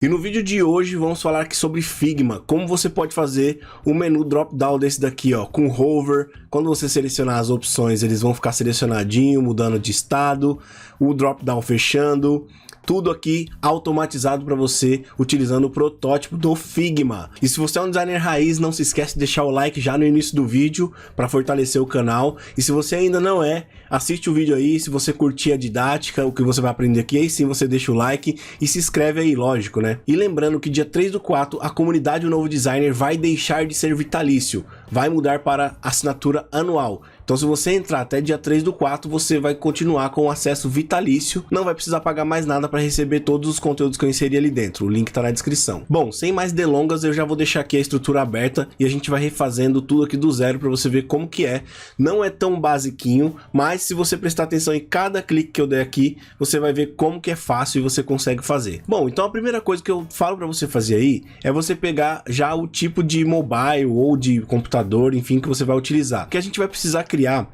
E no vídeo de hoje vamos falar aqui sobre Figma, como você pode fazer o menu drop-down desse daqui, ó, com hover. Quando você selecionar as opções, eles vão ficar selecionadinho, mudando de estado, o drop-down fechando, tudo aqui automatizado para você, utilizando o protótipo do Figma. E se você é um designer raiz, não se esquece de deixar o like já no início do vídeo, para fortalecer o canal. E se você ainda não é, assiste o vídeo aí, se você curtir a didática, o que você vai aprender aqui, aí sim você deixa o like e se inscreve aí, lógico, né? E lembrando que dia 3/4, a comunidade do Novo Designer vai deixar de ser vitalício, vai mudar para assinatura anual. Então se você entrar até dia 3/4, você vai continuar com o acesso vitalício, não vai precisar pagar mais nada para receber todos os conteúdos que eu inseri ali dentro, o link tá na descrição. Bom, sem mais delongas, eu já vou deixar aqui a estrutura aberta e a gente vai refazendo tudo aqui do zero para você ver como que é. Não é tão basiquinho, mas se você prestar atenção em cada clique que eu der aqui, você vai ver como que é fácil e você consegue fazer. Bom, então a primeira coisa que eu falo para você fazer aí é você pegar já o tipo de mobile ou de computador, enfim, que você vai utilizar. Que a gente vai precisar criar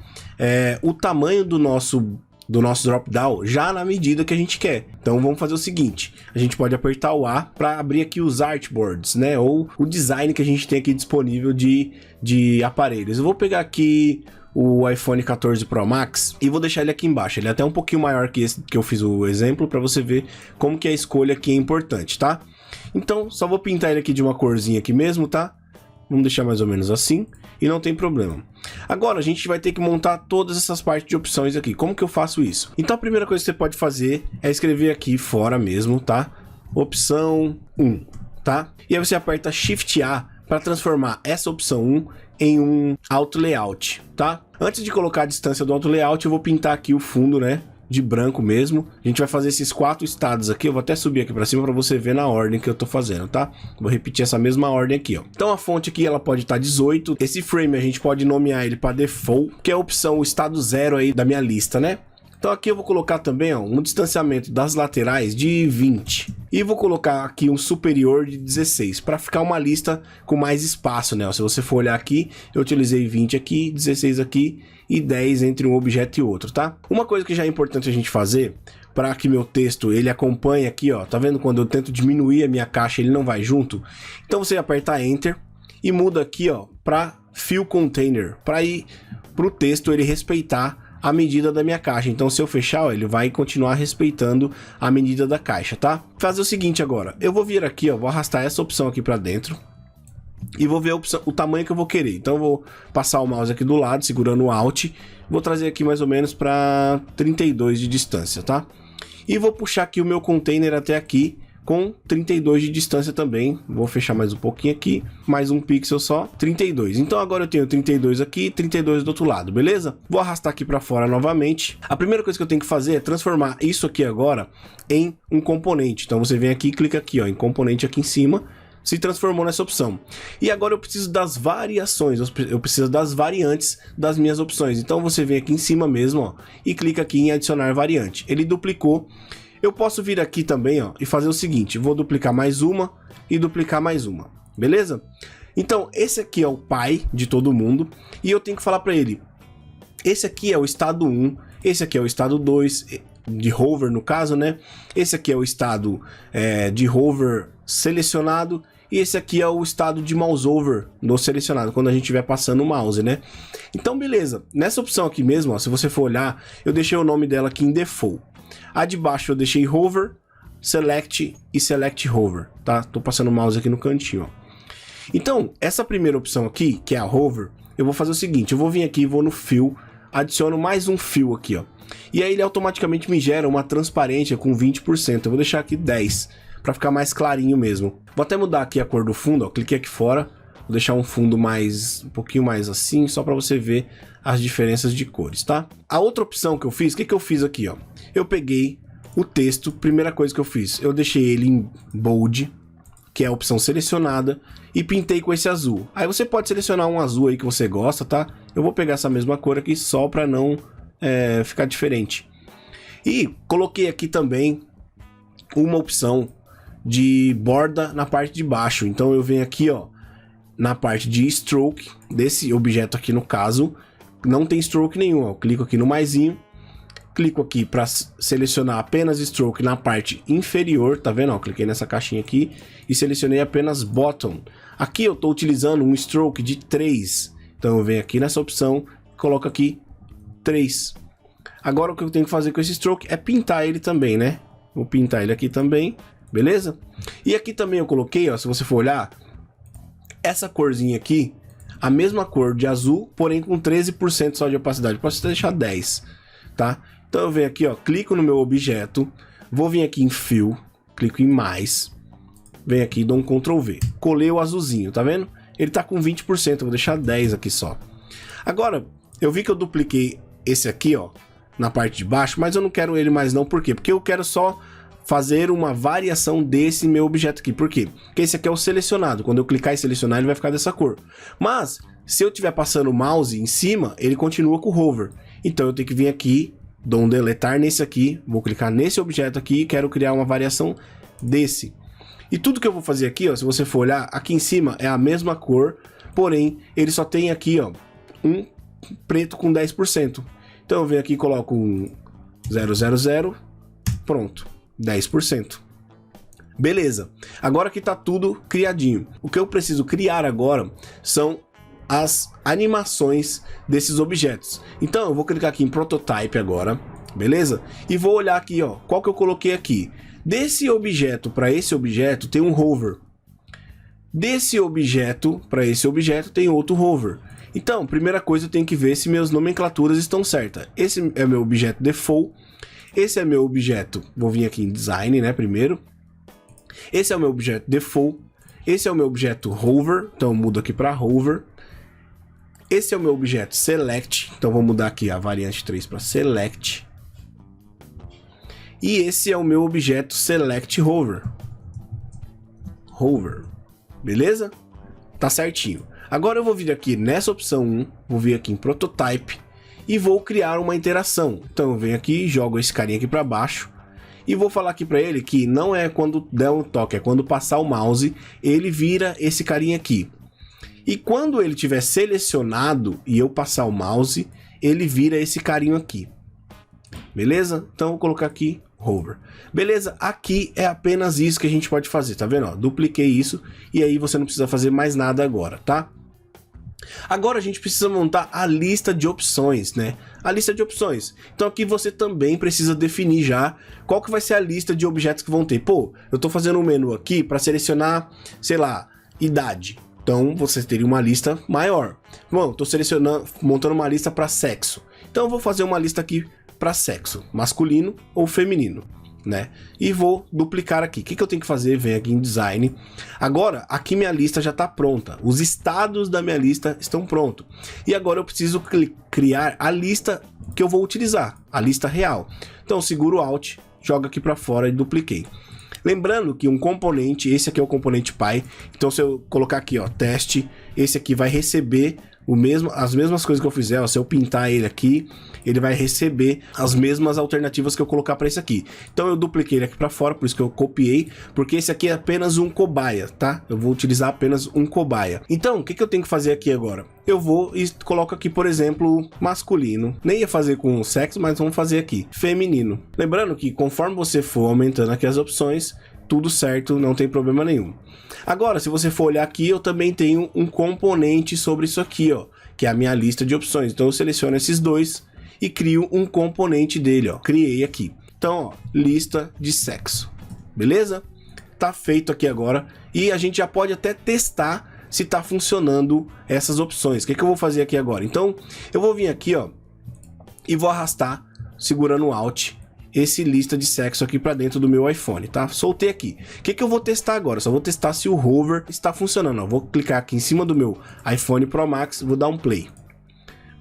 o tamanho do nosso drop-down já na medida que a gente quer. Então vamos fazer o seguinte, a gente pode apertar o A para abrir aqui os artboards, né, ou o design que a gente tem aqui disponível de aparelhos. Eu vou pegar aqui o iPhone 14 Pro Max e vou deixar ele aqui embaixo. Ele é até um pouquinho maior que esse que eu fiz o exemplo, para você ver como que a escolha aqui é importante, tá? Então só vou pintar ele aqui de uma corzinha aqui mesmo, tá? Vamos deixar mais ou menos assim e não tem problema. Agora a gente vai ter que montar todas essas partes de opções aqui. Como que eu faço isso? Então a primeira coisa que você pode fazer é escrever aqui fora mesmo, tá? Opção 1, tá? E aí você aperta Shift A para transformar essa opção 1 em um auto layout, tá? Antes de colocar a distância do auto layout, eu vou pintar aqui o fundo, né, de branco mesmo. A gente vai fazer esses 4 estados aqui. Eu vou até subir aqui para cima para você ver na ordem que eu tô fazendo, tá? Vou repetir essa mesma ordem aqui, ó. Então a fonte aqui ela pode estar 18. Esse frame a gente pode nomear ele para default, que é a opção, o estado 0 aí da minha lista, né? Então aqui eu vou colocar também, ó, um distanciamento das laterais de 20 e vou colocar aqui um superior de 16 para ficar uma lista com mais espaço, né? Ó, se você for olhar aqui, eu utilizei 20 aqui, 16 aqui e 10 entre um objeto e outro, tá? Uma coisa que já é importante a gente fazer para que meu texto ele acompanhe aqui, ó, tá vendo quando eu tento diminuir a minha caixa ele não vai junto? Então você aperta Enter e muda aqui, ó, para Fill Container, para ir pro texto ele respeitar a medida da minha caixa. Então se eu fechar, ó, ele vai continuar respeitando a medida da caixa, tá? Fazer o seguinte agora, eu vou vir aqui, ó, vou arrastar essa opção aqui para dentro e vou ver a opção, o tamanho que eu vou querer. Então eu vou passar o mouse aqui do lado, segurando o Alt, vou trazer aqui mais ou menos para 32 de distância, tá? E vou puxar aqui o meu container até aqui com 32 de distância também. Vou fechar mais um pouquinho aqui, mais um pixel só, 32. Então agora eu tenho 32 aqui e 32 do outro lado, beleza? Vou arrastar aqui para fora novamente. A primeira coisa que eu tenho que fazer é transformar isso aqui agora em um componente. Então você vem aqui e clica aqui, ó, em componente aqui em cima, se transformou nessa opção. E agora eu preciso das variações, eu preciso das variantes das minhas opções. Então você vem aqui em cima mesmo, ó, e clica aqui em adicionar variante. Ele duplicou. Eu posso vir aqui também, ó, e fazer o seguinte, vou duplicar mais uma e duplicar mais uma, beleza? Então esse aqui é o pai de todo mundo e eu tenho que falar para ele, esse aqui é o estado 1, esse aqui é o estado 2, de hover no caso, né? Esse aqui é o estado de hover selecionado e esse aqui é o estado de mouse over no selecionado, quando a gente estiver passando o mouse, né? Então beleza, nessa opção aqui mesmo, ó, se você for olhar, eu deixei o nome dela aqui em default. A de baixo eu deixei hover, select e select hover, tá? Tô passando o mouse aqui no cantinho, ó. Então, essa primeira opção aqui, que é a hover, eu vou fazer o seguinte, eu vou vir aqui, vou no fill, adiciono mais um fill aqui, ó. E aí ele automaticamente me gera uma transparência com 20%, eu vou deixar aqui 10, para ficar mais clarinho mesmo. Vou até mudar aqui a cor do fundo, ó, cliquei aqui fora, vou deixar um fundo um pouquinho mais assim, só para você ver as diferenças de cores, tá? A outra opção que eu fiz, o que eu fiz aqui, ó? Eu peguei o texto, primeira coisa que eu fiz, eu deixei ele em bold, que é a opção selecionada, e pintei com esse azul. Aí você pode selecionar um azul aí que você gosta, tá? Eu vou pegar essa mesma cor aqui só para não ficar diferente. E coloquei aqui também uma opção de borda na parte de baixo. Então eu venho aqui, ó, na parte de stroke desse objeto aqui no caso, não tem stroke nenhum, ó. Eu clico aqui no maisinho clico aqui para selecionar apenas stroke na parte inferior, tá vendo? Ó, cliquei nessa caixinha aqui e selecionei apenas bottom. Aqui eu estou utilizando um stroke de 3, então eu venho aqui nessa opção, coloco aqui 3. Agora o que eu tenho que fazer com esse stroke é pintar ele também, né? Vou pintar ele aqui também, beleza? E aqui também eu coloquei, ó, se você for olhar, essa corzinha aqui, a mesma cor de azul, porém com 13% só de opacidade. Posso deixar 10, tá? Então eu venho aqui, ó, clico no meu objeto, vou vir aqui em Fill, clico em mais, venho aqui e dou um Ctrl V. Colei o azulzinho, tá vendo? Ele tá com 20%, eu vou deixar 10 aqui só. Agora, eu vi que eu dupliquei esse aqui, ó, na parte de baixo, mas eu não quero ele mais não, por quê? Porque eu quero só fazer uma variação desse meu objeto aqui. Por quê? Porque esse aqui é o selecionado. Quando eu clicar em selecionar, ele vai ficar dessa cor. Mas, se eu estiver passando o mouse em cima, ele continua com o hover. Então, eu tenho que vir aqui, dou um deletar nesse aqui, vou clicar nesse objeto aqui e quero criar uma variação desse. E tudo que eu vou fazer aqui, ó, se você for olhar, aqui em cima é a mesma cor, porém, ele só tem aqui, ó, um preto com 10%. Então, eu venho aqui e coloco um 000, pronto. 10%. Beleza. Agora que tá tudo criadinho. O que eu preciso criar agora são as animações desses objetos. Então eu vou clicar aqui em Prototype agora, beleza? E vou olhar aqui, ó, qual que eu coloquei aqui. Desse objeto para esse objeto tem um hover. Desse objeto para esse objeto tem outro hover. Então, primeira coisa, eu tenho que ver se minhas nomenclaturas estão certas. Esse é meu objeto default. Esse é meu objeto, vou vir aqui em Design, né, primeiro. Esse é o meu objeto Default. Esse é o meu objeto Hover, então eu mudo aqui para Hover. Esse é o meu objeto Select, então vou mudar aqui a variante 3 para Select. E esse é o meu objeto Select Hover. Hover, beleza? Tá certinho. Agora eu vou vir aqui nessa opção 1, vou vir aqui em Prototype. E vou criar uma interação. Então eu venho aqui, jogo esse carinha aqui para baixo e vou falar aqui para ele que não é quando der um toque, é quando passar o mouse, ele vira esse carinha aqui. E quando ele tiver selecionado e eu passar o mouse, ele vira esse carinho aqui. Beleza? Então eu vou colocar aqui hover. Beleza? Aqui é apenas isso que a gente pode fazer, tá vendo? Ó, dupliquei isso e aí você não precisa fazer mais nada agora, tá? Agora a gente precisa montar a lista de opções, né? A lista de opções. Então aqui você também precisa definir já qual que vai ser a lista de objetos que vão ter. Pô, eu tô fazendo um menu aqui para selecionar, sei lá, idade. Então você teria uma lista maior. Bom, tô selecionando, montando uma lista para sexo. Então eu vou fazer uma lista aqui para sexo, masculino ou feminino, né? E vou duplicar aqui. O que eu tenho que fazer? Venho aqui em Design. Agora, aqui minha lista já está pronta. Os estados da minha lista estão prontos. E agora eu preciso criar a lista que eu vou utilizar, a lista real. Então, seguro Alt, jogo aqui para fora e dupliquei. Lembrando que um componente, esse aqui é o componente Py. Então, se eu colocar aqui, ó, teste, esse aqui vai receber as mesmas coisas que eu fizer, ó, se eu pintar ele aqui, ele vai receber as mesmas alternativas que eu colocar para esse aqui. Então eu dupliquei ele aqui para fora, por isso que eu copiei, porque esse aqui é apenas um cobaia, tá? Eu vou utilizar apenas um cobaia. Então, o que eu tenho que fazer aqui agora? Eu vou e coloco aqui, por exemplo, masculino. Nem ia fazer com sexo, mas vamos fazer aqui, feminino. Lembrando que conforme você for aumentando aqui as opções, tudo certo, não tem problema nenhum. Agora, se você for olhar aqui, eu também tenho um componente sobre isso aqui, ó, que é a minha lista de opções. Então eu seleciono esses dois e crio um componente dele, ó. Criei aqui. Então, ó, lista de sexo. Beleza? Tá feito aqui agora e a gente já pode até testar se tá funcionando essas opções. O que eu vou fazer aqui agora? Então, eu vou vir aqui, ó, e vou arrastar segurando o Alt esse lista de sexo aqui para dentro do meu iPhone, tá? Soltei aqui. O que eu vou testar agora? Só vou testar se o hover está funcionando, ó. Vou clicar aqui em cima do meu iPhone Pro Max, vou dar um play.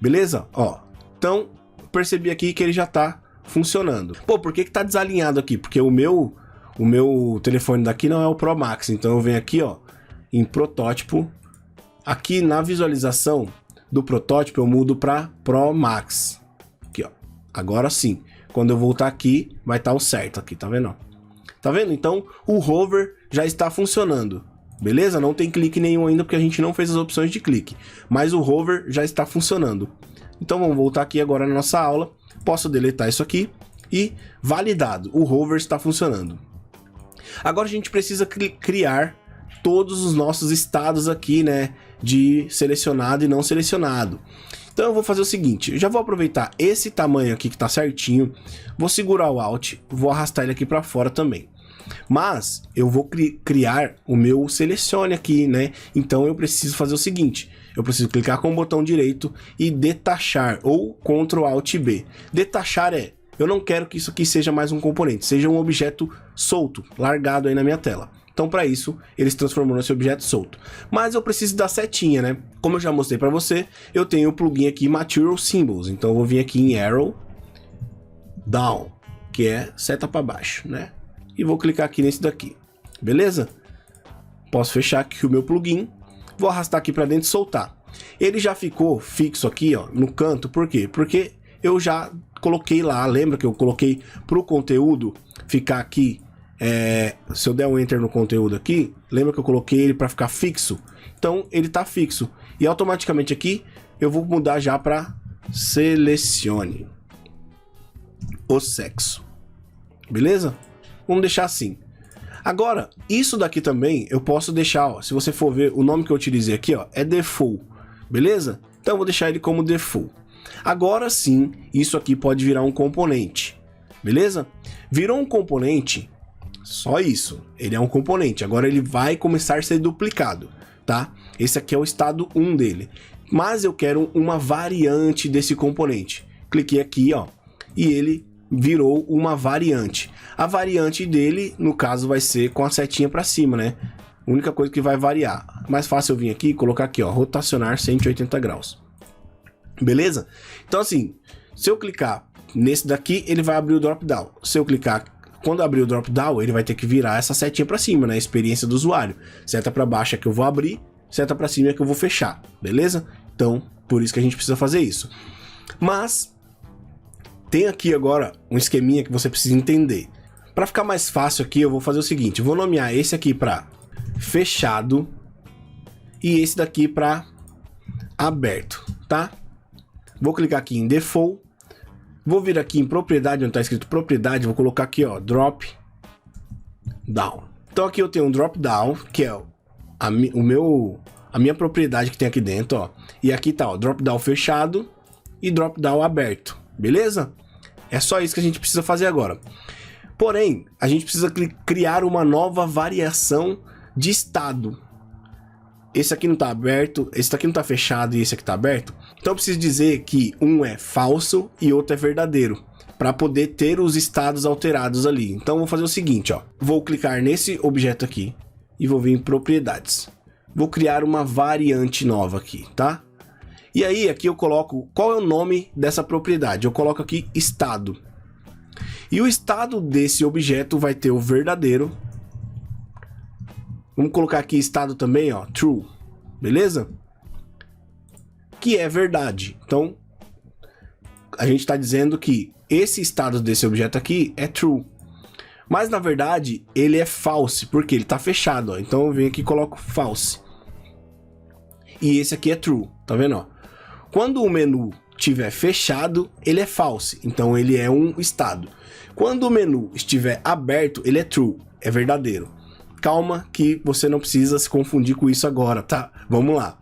Beleza? Ó, então percebi aqui que ele já tá funcionando. Pô, por que tá desalinhado aqui? Porque o meu telefone daqui não é o Pro Max, então eu venho aqui, ó, em protótipo. Aqui na visualização do protótipo eu mudo para Pro Max. Aqui, ó. Agora sim. Quando eu voltar aqui, vai estar o certo aqui, tá vendo? Tá vendo? Então, o hover já está funcionando, beleza? Não tem clique nenhum ainda, porque a gente não fez as opções de clique. Mas o hover já está funcionando. Então, vamos voltar aqui agora na nossa aula. Posso deletar isso aqui e validado, o hover está funcionando. Agora a gente precisa criar todos os nossos estados aqui, né, de selecionado e não selecionado. Então eu vou fazer o seguinte, eu já vou aproveitar esse tamanho aqui que tá certinho, vou segurar o Alt, vou arrastar ele aqui para fora também. Mas eu vou criar o meu selecione aqui, né? Então eu preciso fazer o seguinte, eu preciso clicar com o botão direito e detachar, ou Ctrl Alt B. Detachar eu não quero que isso aqui seja mais um componente, seja um objeto solto, largado aí na minha tela. Então para isso, ele se transformou nesse objeto solto. Mas eu preciso da setinha, né? Como eu já mostrei para você, eu tenho o plugin aqui Material Symbols. Então eu vou vir aqui em Arrow Down, que é seta para baixo, né? E vou clicar aqui nesse daqui, beleza? Posso fechar aqui o meu plugin, vou arrastar aqui para dentro e soltar. Ele já ficou fixo aqui, ó, no canto, por quê? Porque eu já coloquei lá, lembra que eu coloquei para o conteúdo ficar aqui, se eu der um Enter no conteúdo aqui, lembra que eu coloquei ele para ficar fixo? Então ele tá fixo, e automaticamente aqui eu vou mudar já para selecione o sexo, beleza? Vamos deixar assim. Agora, isso daqui também eu posso deixar, ó, se você for ver o nome que eu utilizei aqui, ó, é default, beleza? Então eu vou deixar ele como default. Agora sim, isso aqui pode virar um componente, beleza? Virou um componente, só isso, ele é um componente. Agora ele vai começar a ser duplicado, tá? Esse aqui é o estado 1 dele. Mas eu quero uma variante desse componente. Cliquei aqui, ó, e ele virou uma variante. A variante dele, no caso, vai ser com a setinha para cima, né? A única coisa que vai variar. Mais fácil eu vir aqui e colocar aqui, ó, rotacionar 180 graus. Beleza? Então assim, se eu clicar nesse daqui, ele vai abrir o drop-down. Se eu clicar, quando abrir o drop-down, ele vai ter que virar essa setinha para cima, né? Experiência do usuário. Seta para baixo é que eu vou abrir, seta para cima é que eu vou fechar, beleza? Então, por isso que a gente precisa fazer isso. Mas tem aqui agora um esqueminha que você precisa entender. Para ficar mais fácil aqui, eu vou fazer o seguinte, eu vou nomear esse aqui para fechado e esse daqui para aberto, tá? Vou clicar aqui em Default, vou vir aqui em Propriedade, onde está escrito Propriedade, vou colocar aqui, ó, Drop Down. Então aqui eu tenho um Drop Down, que é a minha propriedade que tem aqui dentro, ó. E aqui tá, ó, Drop Down fechado e Drop Down aberto, beleza? É só isso que a gente precisa fazer agora. Porém, a gente precisa criar uma nova variação de estado. Esse aqui não está aberto, esse aqui não está fechado e esse aqui está aberto. Então eu preciso dizer que um é falso e outro é verdadeiro, para poder ter os estados alterados ali. Então eu vou fazer o seguinte, ó. Vou clicar nesse objeto aqui e vou vir em propriedades. Vou criar uma variante nova aqui, tá? E aí aqui eu coloco qual é o nome dessa propriedade. Eu coloco aqui estado. E o estado desse objeto vai ter o verdadeiro. Vamos colocar aqui estado também, ó, true, beleza? Que é verdade. Então, a gente está dizendo que esse estado desse objeto aqui é true. Mas, na verdade, ele é false, porque ele está fechado, ó. Então, eu venho aqui e coloco false. E esse aqui é true, tá vendo, ó? Quando o menu estiver fechado, ele é false, então ele é um estado. Quando o menu estiver aberto, ele é true, é verdadeiro. Calma que você não precisa se confundir com isso agora, tá? Vamos lá.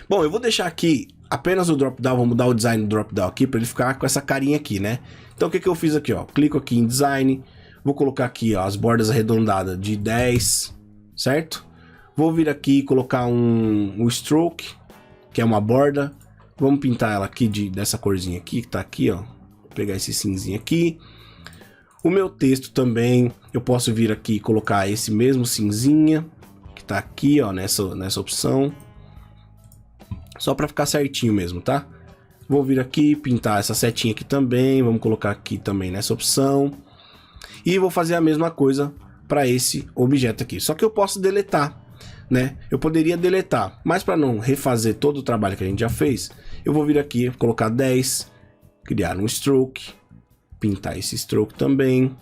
Bom, eu vou deixar aqui apenas o drop-down, vou mudar o design do drop-down aqui para ele ficar com essa carinha aqui, né? Então o que eu fiz aqui, ó? Clico aqui em design, vou colocar aqui, ó, as bordas arredondadas de 10, certo? Vou vir aqui e colocar um stroke, que é uma borda. Vamos pintar ela aqui dessa corzinha aqui, que tá aqui, ó. Vou pegar esse cinzinho aqui. O meu texto também, eu posso vir aqui e colocar esse mesmo cinzinha, que tá aqui, ó, nessa opção. Só para ficar certinho mesmo, tá? Vou vir aqui, pintar essa setinha aqui também, vamos colocar aqui também nessa opção. E vou fazer a mesma coisa para esse objeto aqui, só que eu posso deletar, né? Eu poderia deletar, mas para não refazer todo o trabalho que a gente já fez, eu vou vir aqui, colocar 10, criar um stroke, pintar esse stroke também,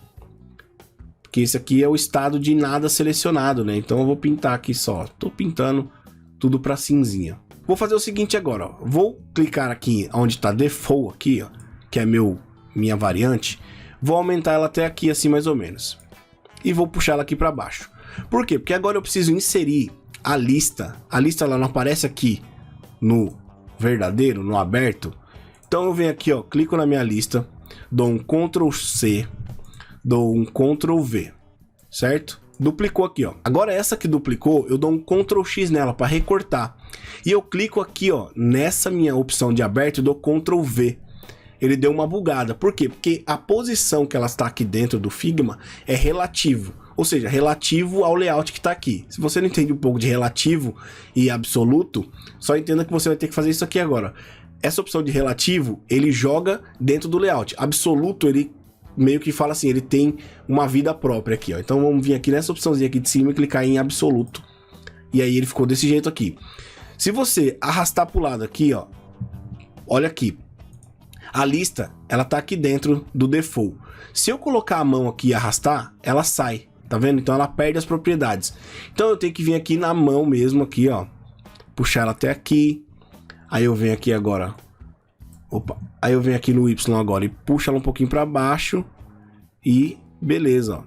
porque esse aqui é o estado de nada selecionado, né? Então eu vou pintar aqui só, tô pintando tudo para cinzinha. Vou fazer o seguinte agora, ó. Vou clicar aqui onde está Default aqui, ó, que é minha variante. Vou aumentar ela até aqui assim mais ou menos. E vou puxar ela aqui para baixo. Por quê? Porque agora eu preciso inserir a lista. A lista ela não aparece aqui no verdadeiro, no aberto. Então eu venho aqui, ó, clico na minha lista, dou um Ctrl C, dou um Ctrl V, certo? Duplicou aqui, ó. Agora essa que duplicou, eu dou um Ctrl X nela para recortar. E eu clico aqui, ó, nessa minha opção de aberto e dou Ctrl V. Ele deu uma bugada. Por quê? Porque a posição que ela está aqui dentro do Figma é relativo. Ou seja, relativo ao layout que está aqui. Se você não entende um pouco de relativo e absoluto, só entenda que você vai ter que fazer isso aqui agora. Essa opção de relativo, ele joga dentro do layout. Absoluto, ele meio que fala assim, ele tem uma vida própria aqui, ó. Então vamos vir aqui nessa opçãozinha aqui de cima e clicar em absoluto. E aí ele ficou desse jeito aqui. Se você arrastar pro lado aqui, ó, olha aqui. A lista, ela tá aqui dentro do default. Se eu colocar a mão aqui e arrastar, ela sai, tá vendo? Então ela perde as propriedades. Então eu tenho que vir aqui na mão mesmo aqui, ó, puxar ela até aqui. Aí eu venho aqui agora, opa, aí eu venho aqui no Y agora e puxo ela um pouquinho para baixo e beleza, ó.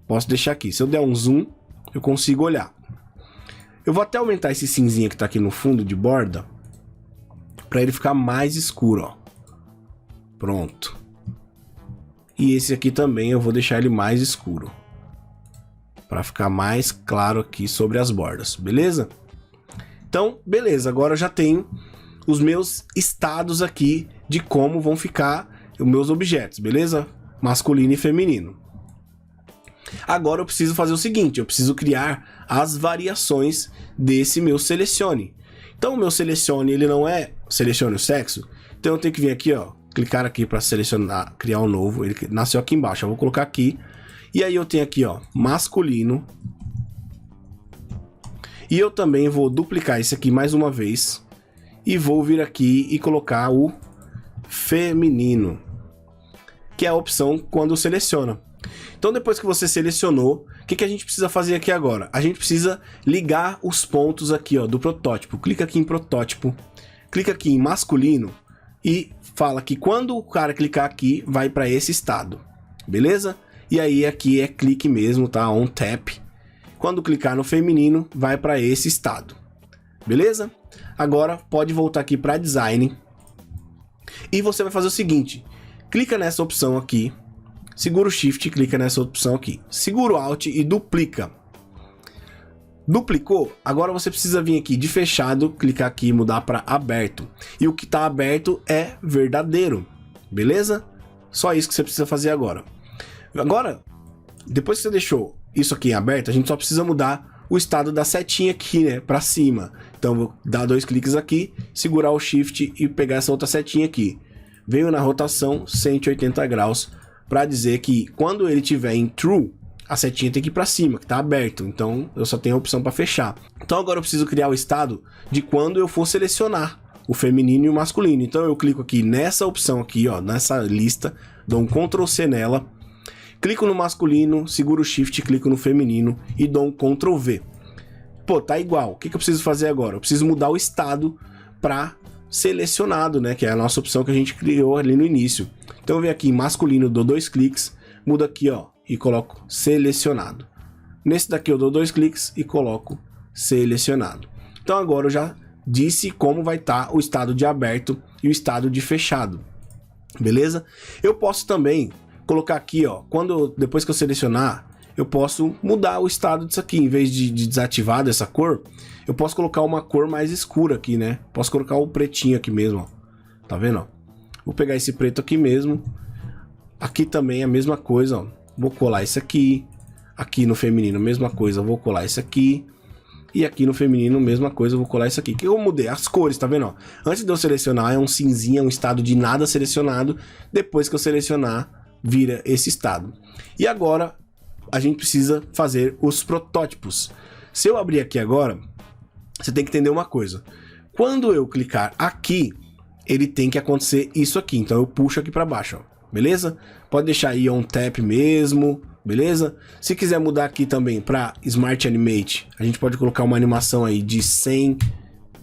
Posso deixar aqui, se eu der um zoom, eu consigo olhar. Eu vou até aumentar esse cinzinha que tá aqui no fundo de borda, para ele ficar mais escuro, ó. Pronto. E esse aqui também eu vou deixar ele mais escuro, para ficar mais claro aqui sobre as bordas, beleza? Então, beleza, agora eu já tenho os meus estados aqui de como vão ficar os meus objetos, beleza? Masculino e feminino. Agora eu preciso fazer o seguinte, eu preciso criar as variações desse meu selecione. Então o meu selecione, ele não é selecione o sexo, então eu tenho que vir aqui, ó, clicar aqui para selecionar, criar um novo, ele nasceu aqui embaixo, eu vou colocar aqui, e aí eu tenho aqui, ó, masculino. E eu também vou duplicar esse aqui mais uma vez. E vou vir aqui e colocar o feminino, que é a opção quando seleciona. Então depois que você selecionou, o que a gente precisa fazer aqui agora? A gente precisa ligar os pontos aqui, ó, do protótipo. Clica aqui em protótipo, clica aqui em masculino e fala que quando o cara clicar aqui, vai para esse estado, beleza? E aí aqui é clique mesmo, tá? On tap. Quando clicar no feminino, vai para esse estado. Beleza? Agora pode voltar aqui para design. E você vai fazer o seguinte. Clica nessa opção aqui. Segura o Shift e clica nessa opção aqui. Segura o Alt e duplica. Duplicou? Agora você precisa vir aqui de fechado, clicar aqui e mudar para aberto. E o que está aberto é verdadeiro. Beleza? Só isso que você precisa fazer agora. Agora, depois que você deixou isso aqui em aberto, a gente só precisa mudar o estado da setinha aqui, né, para cima. Então vou dar 2 cliques aqui, segurar o Shift e pegar essa outra setinha aqui. Venho na rotação 180 graus para dizer que quando ele estiver em True, a setinha tem que ir para cima, que está aberto. Então eu só tenho a opção para fechar. Então agora eu preciso criar o estado de quando eu for selecionar o feminino e o masculino. Então eu clico aqui nessa opção aqui, ó, nessa lista, dou um Ctrl C nela. Clico no masculino, seguro o Shift, clico no feminino e dou um Ctrl V. Pô, tá igual. O que eu preciso fazer agora? Eu preciso mudar o estado para selecionado, né? Que é a nossa opção que a gente criou ali no início. Então eu venho aqui em masculino, dou 2 cliques, mudo aqui, ó, e coloco selecionado. Nesse daqui eu dou 2 cliques e coloco selecionado. Então agora eu já disse como vai estar o estado de aberto e o estado de fechado. Beleza? Eu posso também colocar aqui, ó, depois que eu selecionar, eu posso mudar o estado disso aqui. Em vez de desativar dessa cor, eu posso colocar uma cor mais escura aqui, né? Posso colocar o pretinho aqui mesmo, ó. Tá vendo, ó? Vou pegar esse preto aqui mesmo. Aqui também é a mesma coisa, ó. Vou colar esse aqui. Aqui no feminino, mesma coisa, vou colar esse aqui. E aqui no feminino, mesma coisa, eu vou colar isso aqui. Que eu mudei as cores, tá vendo, ó? Antes de eu selecionar, é um cinzinha, um estado de nada selecionado. Depois que eu selecionar, vira esse estado. E agora a gente precisa fazer os protótipos. Se eu abrir aqui agora, você tem que entender uma coisa. Quando eu clicar aqui, ele tem que acontecer isso aqui. Então eu puxo aqui para baixo, ó. Beleza? Pode deixar aí on tap mesmo, beleza? Se quiser mudar aqui também para Smart Animate, a gente pode colocar uma animação aí de 100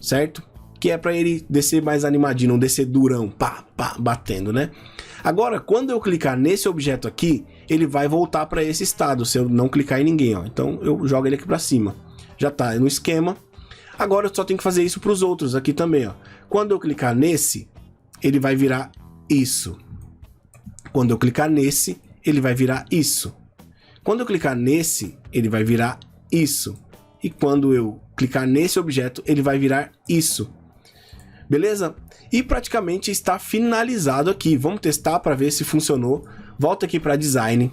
certo? Que é para ele descer mais animadinho, não descer durão, pá, pá, batendo, né? Agora, quando eu clicar nesse objeto aqui, ele vai voltar para esse estado, se eu não clicar em ninguém, ó. Então eu jogo ele aqui para cima. Já tá no esquema. Agora eu só tenho que fazer isso para os outros aqui também, ó. Quando eu clicar nesse, ele vai virar isso. Quando eu clicar nesse, ele vai virar isso. Quando eu clicar nesse, ele vai virar isso. E quando eu clicar nesse objeto, ele vai virar isso. Beleza? E praticamente está finalizado aqui. Vamos testar para ver se funcionou. Volta aqui para Design.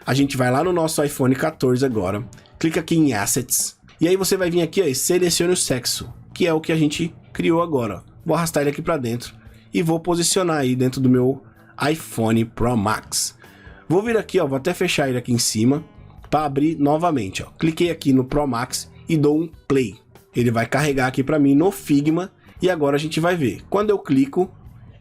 A gente vai lá no nosso iPhone 14 agora. Clica aqui em Assets. E aí você vai vir aqui ó, e selecione o sexo, que é o que a gente criou agora. Vou arrastar ele aqui para dentro e vou posicionar aí dentro do meu iPhone Pro Max. Vou vir aqui, ó, vou até fechar ele aqui em cima para abrir novamente. Ó. Cliquei aqui no Pro Max e dou um Play. Ele vai carregar aqui para mim no Figma. E agora a gente vai ver, quando eu clico,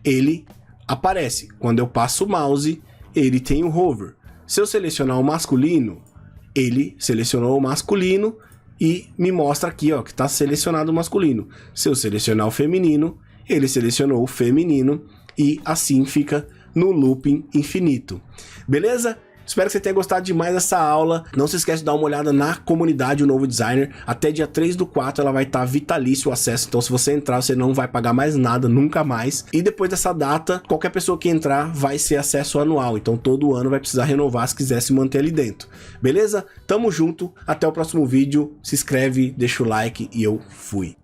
ele aparece. Quando eu passo o mouse, ele tem o hover. Se eu selecionar o masculino, ele selecionou o masculino e me mostra aqui ó, que está selecionado o masculino. Se eu selecionar o feminino, ele selecionou o feminino e assim fica no looping infinito. Beleza? Espero que você tenha gostado demais dessa aula. Não se esquece de dar uma olhada na comunidade O Novo Designer. Até dia 3/4 ela vai estar vitalício o acesso. Então se você entrar, você não vai pagar mais nada, nunca mais. E depois dessa data, qualquer pessoa que entrar vai ser acesso anual. Então todo ano vai precisar renovar se quiser se manter ali dentro. Beleza? Tamo junto. Até o próximo vídeo. Se inscreve, deixa o like e eu fui.